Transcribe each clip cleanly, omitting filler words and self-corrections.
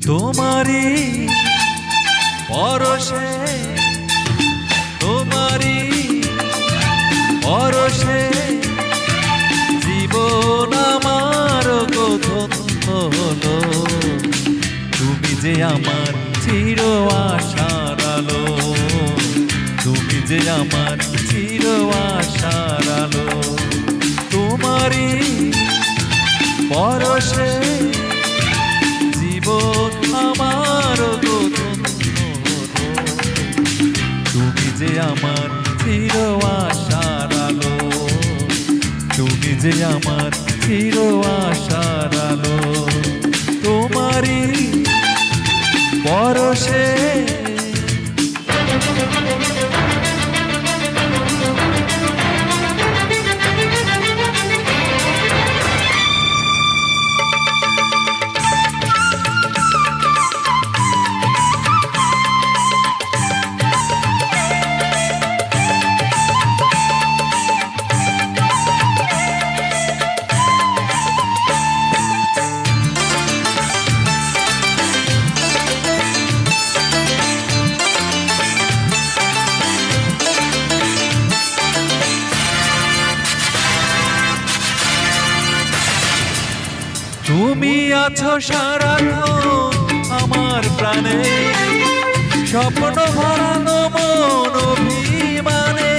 তোমারি পরশে, তোমারি পরশে জীবন আমার ধন্য হলো। তুমি যে আমার চির আশার আলো, তুমি যে আমার চির আশার আলো। তোমারি পরশে জীবন আমার ধন্য হলো। তুমি যে আমার চির আশার আলো, তুমি যে আমার চির আশার আলো। তোমারি পরশে তুমি আছো সারাক্ষণ আমার প্রাণে, স্বপ্ন ভরানো মন অভিমানে।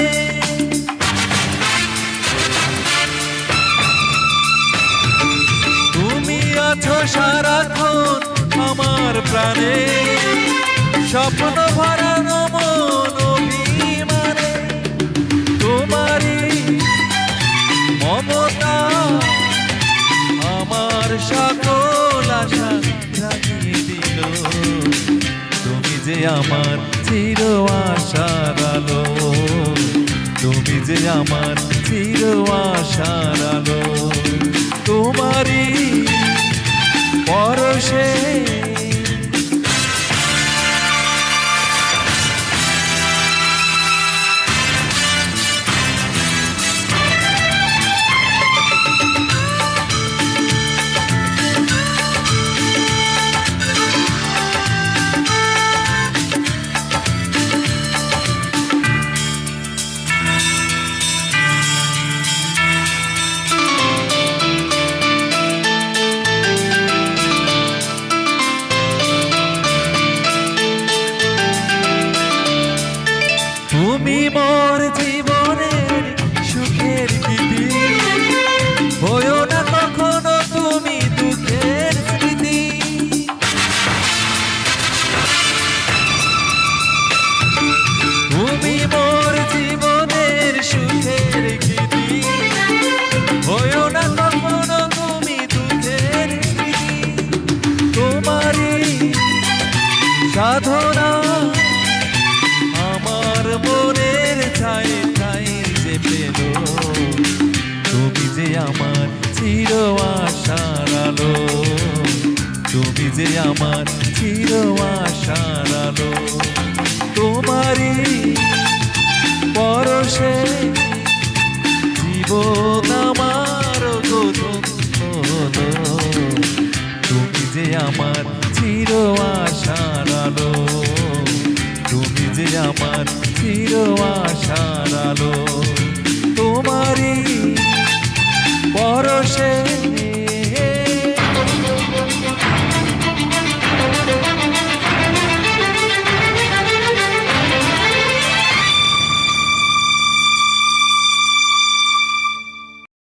তুমি আছো সারাক্ষণ আমার প্রাণে, স্বপ্ন ভরানো মন অভিমানে। তোমারি মমতা আমার সকল আশা জাগিয়ে দিল। তুমি যে আমার চির আশার আলো, তুমি যে আমার চির আশার আলো। তোমারি পরশে তুমি মোর জীবনের সুখের গীতি, হয়ো না কখনো তুমি দুঃখের স্মৃতি। তুমি মোর জীবনের সুখের গীতি, হয়ো না কখনো তুমি দুঃখের স্মৃতি। তোমারি সাধনা আমার মনের ছাই ছাই যে পেল। তুমি যে আমার চির আশার আলো, তুমি যে আমার চির আশার আলো। তোমারি পরশে জীবন আমার ধন্য হলো। তুমি যে আমার চির আশার আলো, তুমি যে আমার চির আশার আলো। তোমারি পরশে